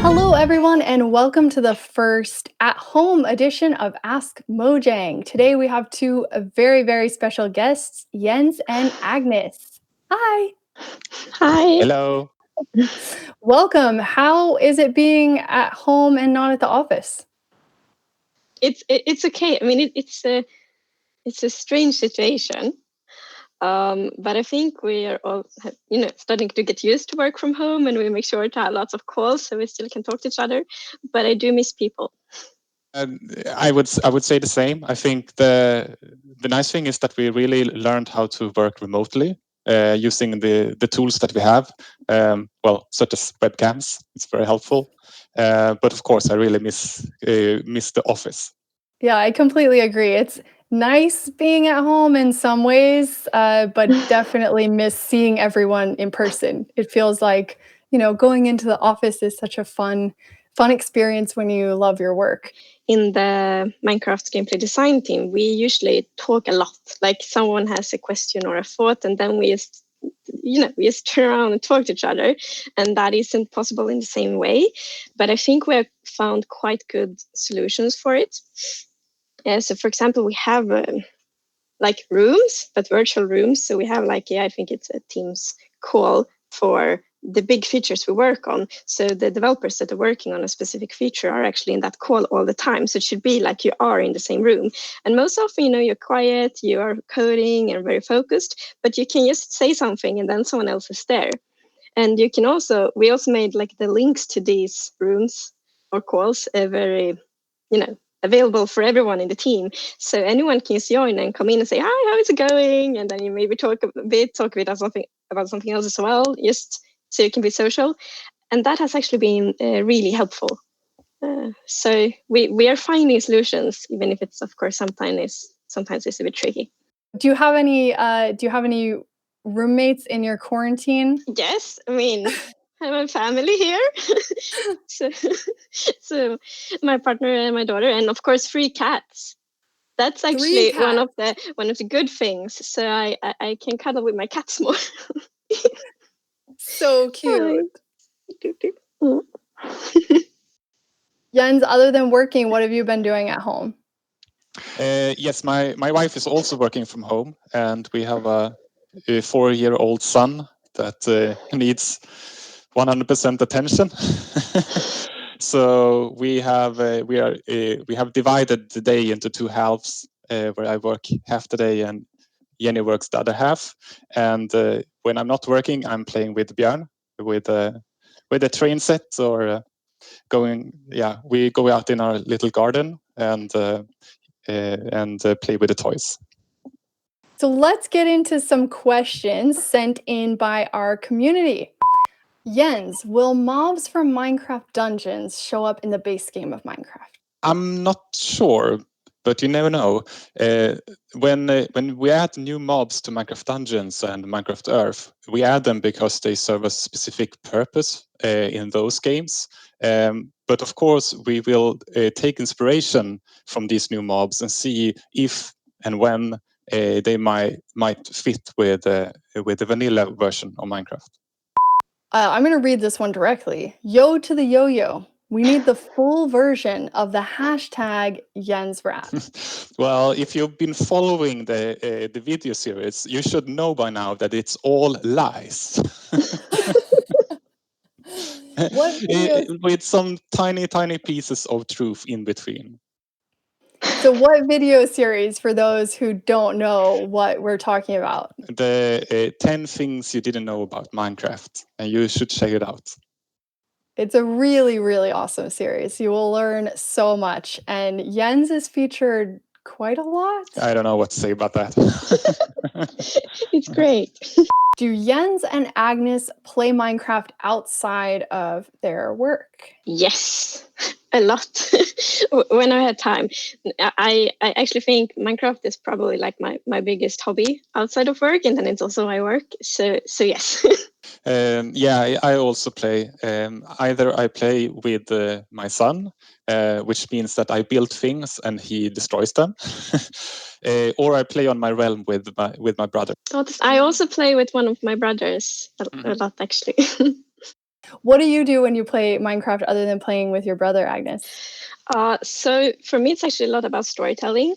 Hello, everyone, and welcome to the first at-home edition of Askmojang. Today, we have two very, very special guests, Jens and Agnes. Hi. Hi. Hello. Welcome. How is it being at home and not at the office? It's okay. I mean, it's a strange situation, but I think we are all starting to get used to work from home, and we make sure to have lots of calls so we still can talk to each other. But I do miss people. I would say the same. I think the nice thing is that we really learned how to work remotely using the tools that we have. Such as webcams. It's very helpful. But of course, I really miss the office. Yeah, I completely agree. It's nice being at home in some ways, but definitely miss seeing everyone in person. It feels like, going into the office is such a fun experience when you love your work. In the Minecraft gameplay design team, we usually talk a lot. Like someone has a question or a thought, and then we just turn around and talk to each other, and that isn't possible in the same way. But I think we have found quite good solutions for it. So, for example, we have like rooms, but virtual rooms. So we have I think it's a Teams call for the big features we work on. So the developers that are working on a specific feature are actually in that call all the time. So it should be like you are in the same room. And most often, you're quiet, you are coding and very focused, but you can just say something and then someone else is there. And we also made like the links to these rooms or calls very, available for everyone in the team. So anyone can join and come in and say, hi, how is it going? And then you maybe talk a bit about something else as well, just so you can be social. And that has actually been really helpful. So we are finding solutions, even if it's, of course, sometimes it's a bit tricky. Do you have any roommates in your quarantine? Yes, I mean, I have a family here. so my partner and my daughter, and of course 3 cats. That's actually one of the good things. So I can cuddle with my cats more. So cute. Jens, other than working, what have you been doing at home? Yes, my wife is also working from home, and we have a 4-year-old son that needs 100% attention. So we have divided the day into 2 halves, where I work half the day and Jenny works the other half. And when I'm not working, I'm playing with Björn with a train set or we go out in our little garden and play with the toys. So let's get into some questions sent in by our community. Jens, will mobs from Minecraft dungeons show up in the base game of Minecraft? I'm not sure, but you never know. When we add new mobs to Minecraft Dungeons and Minecraft Earth, we add them because they serve a specific purpose in those games. But of course, we will take inspiration from these new mobs and see if and when they might fit with the vanilla version of Minecraft. I'm going to read this one directly. Yo to the yo-yo. We need the full version of the hashtag Jens rap. Well, if you've been following the video series, you should know by now that it's all lies. With some tiny pieces of truth in between. So what video series, for those who don't know what we're talking about? The 10 things you didn't know about Minecraft, and you should check it out. It's a really, really awesome series. You will learn so much, and Jens is featured quite a lot. I don't know what to say about that. It's great. Do Jens and Agnes play Minecraft outside of their work? Yes, a lot. When I had time. I actually think Minecraft is probably like my biggest hobby outside of work, and then it's also my work. So yes. I also play. Either I play with my son, which means that I build things and he destroys them, or I play on my realm with my brother. I also play with one of my brothers a lot, actually. What do you do when you play Minecraft other than playing with your brother, Agnes? So for me, it's actually a lot about storytelling.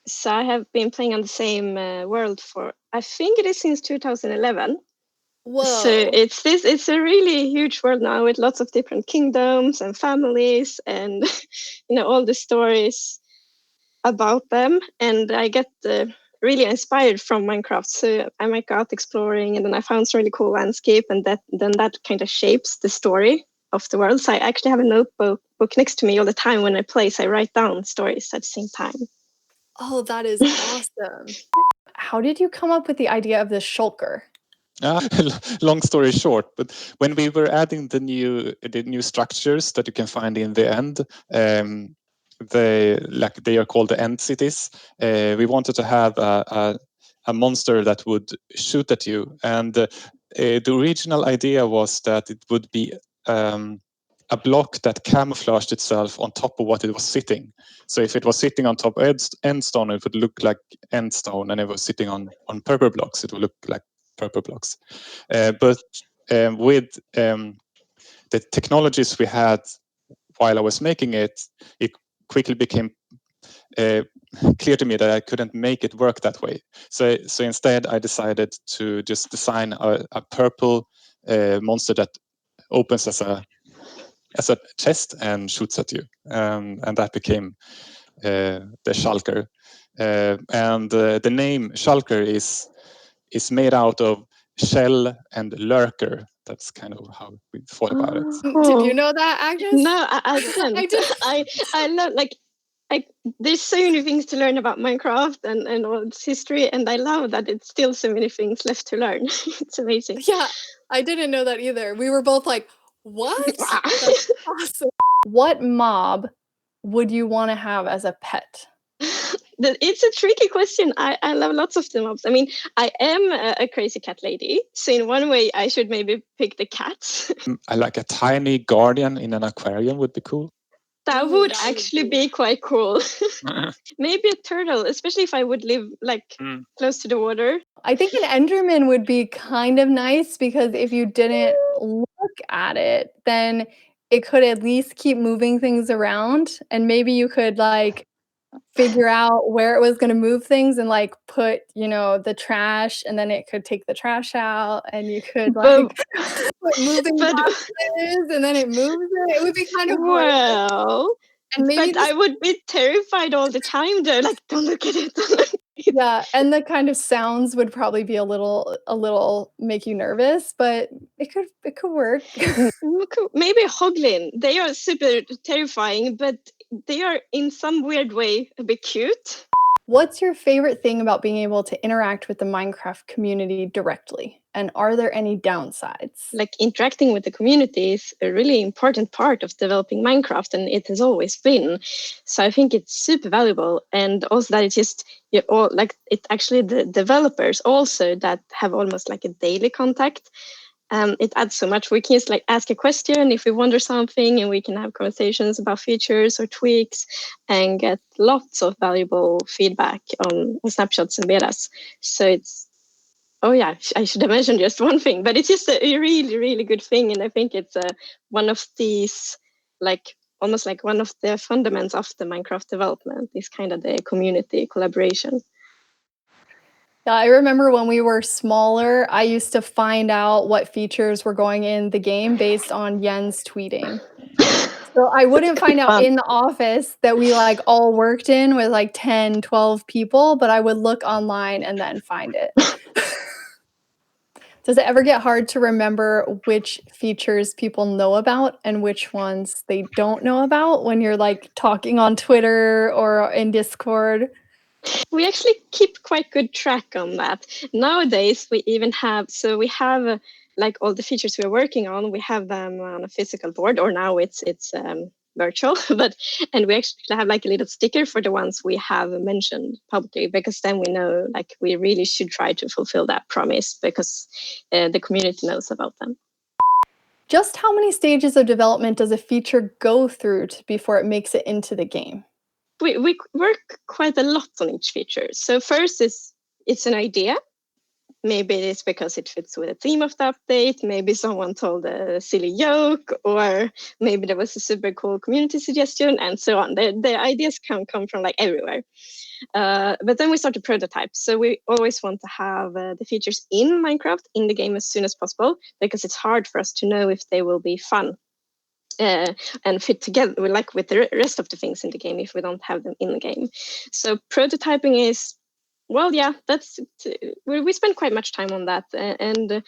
So I have been playing on the same world for, I think it is since 2011. Whoa. So it's a really huge world now with lots of different kingdoms and families and all the stories about them. And I get really inspired from Minecraft. So I might go out exploring, and then I found some really cool landscape, and that kind of shapes the story of the world. So I actually have a notebook next to me all the time when I play. So I write down stories at the same time. Oh, that is awesome. How did you come up with the idea of the Shulker? Long story short, but when we were adding the new structures that you can find in the end, they are called the end cities. We wanted to have a monster that would shoot at you, and the original idea was that it would be a block that camouflaged itself on top of what it was sitting. So if it was sitting on top of endstone, it would look like endstone, and if it was sitting on purple blocks, it would look like purple blocks. But with the technologies we had while I was making it, it quickly became clear to me that I couldn't make it work that way. So instead, I decided to just design a purple monster that opens as a chest and shoots at you, and that became the Shulker. And the name Shulker is made out of shell and lurker. That's kind of how we thought about it. Did you know that, Agnes? No, I didn't. I did. I love there's so many things to learn about Minecraft and all its history, and I love that it's still so many things left to learn. It's amazing. Yeah, I didn't know that either. We were both like, what? That's awesome. What mob would you want to have as a pet? It's a tricky question. I love lots of the mobs. I mean, I am a crazy cat lady. So in one way, I should maybe pick the cats. I like a tiny guardian in an aquarium would be cool. That would actually be quite cool. Maybe a turtle, especially if I would live close to the water. I think an Enderman would be kind of nice, because if you didn't look at it, then it could at least keep moving things around, and maybe you could figure out where it was going to move things and put the trash, and then it could take the trash out, and you could put moving boxes, and then it moves it. It would be kind of well, and maybe I would be terrified all the time though. Don't look at it. Yeah, and the kind of sounds would probably be a little make you nervous, but it could work. Maybe Hoglin. They are super terrifying, but they are in some weird way a bit cute. What's your favorite thing about being able to interact with the Minecraft community directly? And are there any downsides? Interacting with the community is a really important part of developing Minecraft, and it has always been. So I think it's super valuable, and also that it's just it actually the developers also that have almost a daily contact. It adds so much. We can just ask a question if we wonder something, and we can have conversations about features or tweaks and get lots of valuable feedback on snapshots and betas. So it's, oh yeah, I should have mentioned just one thing, but it's just a really, really good thing. And I think it's one of these, almost one of the fundamentals of the Minecraft development is kind of the community collaboration. Yeah, I remember when we were smaller, I used to find out what features were going in the game based on Jens tweeting. So I wouldn't find out in the office that we all worked in with 10, 12 people, but I would look online and then find it. Does it ever get hard to remember which features people know about and which ones they don't know about when you're talking on Twitter or in Discord? We actually keep quite good track on that. Nowadays, we even have, we have all the features we're working on, we have them on a physical board, or now it's virtual, and we actually have a little sticker for the ones we have mentioned publicly, because then we know we really should try to fulfill that promise, because the community knows about them. Just how many stages of development does a feature go through before it makes it into the game? We work quite a lot on each feature. So first it's an idea. maybe it's because it fits with the theme of the update, maybe someone told a silly joke, or maybe there was a super cool community suggestion, and so on. The ideas come from like everywhere. But then we start to prototype. So we always want to have the features in Minecraft in the game as soon as possible, because it's hard for us to know if they will be fun and fit together like with the rest of the things in the game if we don't have them in the game. So prototyping is, well, yeah, that's we spend quite much time on that, and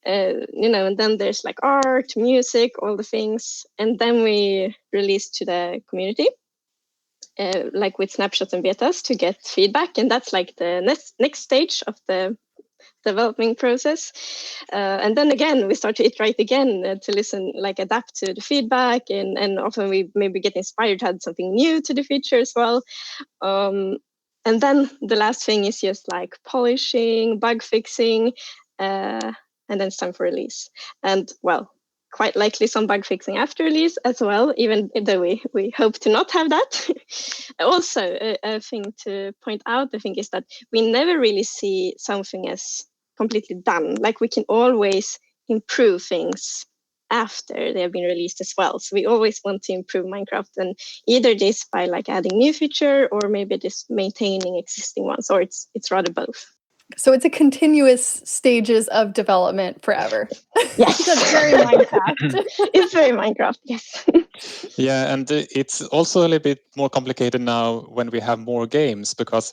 and then there's like art, music, all the things, and then we release to the community, like with snapshots and betas to get feedback, and that's like the next stage of the developing process. And then again, we start to iterate again to listen, like adapt to the feedback, and often we maybe get inspired to add something new to the feature as well. And then the last thing is just like polishing, bug fixing, and then it's time for release. And well, quite likely some bug fixing after release as well, even though we hope to not have that. Also, a thing to point out, I think, is that we never really see something as completely done. Like we can always improve things after they have been released as well. So we always want to improve Minecraft, and either this by like adding new feature, or maybe just maintaining existing ones, or it's rather both. So it's a continuous stages of development forever. Yes. That's very Minecraft. It's very Minecraft, yes. Yeah, and it's also a little bit more complicated now when we have more games, because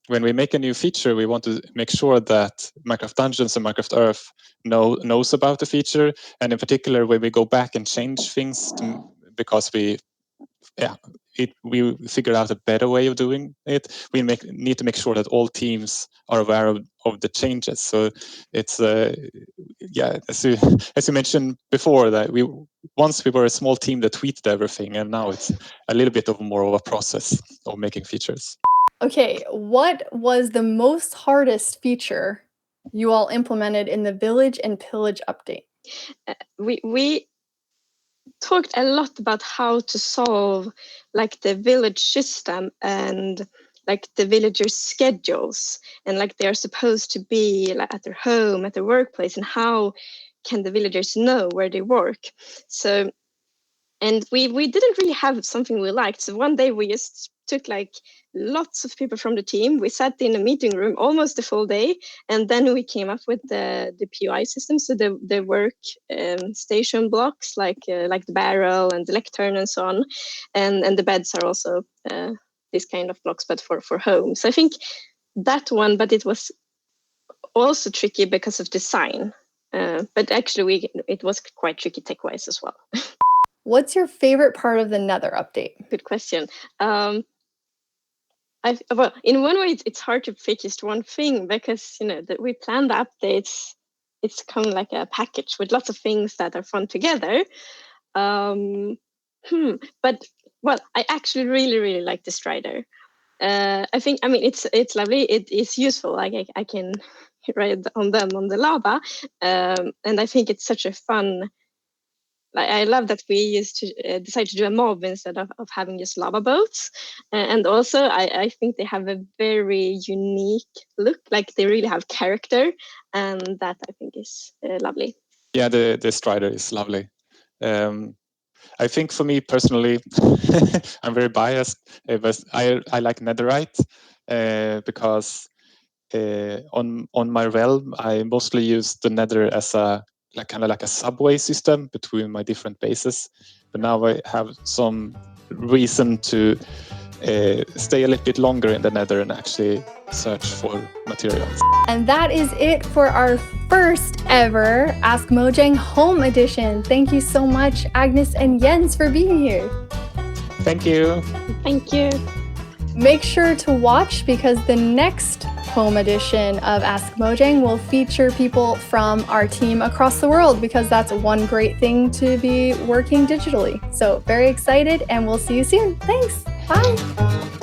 when we make a new feature, we want to make sure that Minecraft Dungeons and Minecraft Earth knows about the feature, and in particular when we go back and change things because we figured out a better way of doing it, we need to make sure that all teams are aware of the changes. So it's as you mentioned before, that once we were a small team that tweeted everything, and now it's a little bit more of a process of making features. Okay, what was the most hardest feature you all implemented in the Village and Pillage update? We talked a lot about how to solve like the village system and like the villagers' schedules, and like they are supposed to be like at their home, at their workplace, and how can the villagers know where they work. So, and we didn't really have something we liked. So one day we just took like lots of people from the team. We sat in a meeting room almost the full day, and then we came up with the POI system. So the work station blocks, like the barrel and the lectern and so on, and the beds are also these kind of blocks, but for home. So I think that one, but it was also tricky because of design. But actually, it was quite tricky tech-wise as well. What's your favorite part of the Nether update? Good question. Well, in one way, it's hard to pick just one thing, because that we plan the updates. It's kind of like a package with lots of things that are fun together. But well, I actually really like the Strider. I mean, it's lovely. It is useful. Like I can ride on them on the lava, and I think it's such a fun. I love that we used to decide to do a mob instead of having just lava boats. And also, I think they have a very unique look, like they really have character, and that I think is lovely. Yeah, the Strider is lovely. I think for me personally, I'm very biased, but I like Netherite because on my realm, I mostly use the Nether as a kind of like a subway system between my different bases. But now I have some reason to stay a little bit longer in the Nether and actually search for materials. And that is it for our first ever Askmojang Home Edition. Thank you so much, Agnes and Jens, for being here. Thank you. Thank you. Make sure to watch, because the next Home Edition of Askmojang will feature people from our team across the world, because that's one great thing to be working digitally. So very excited, and we'll see you soon. Thanks. Bye.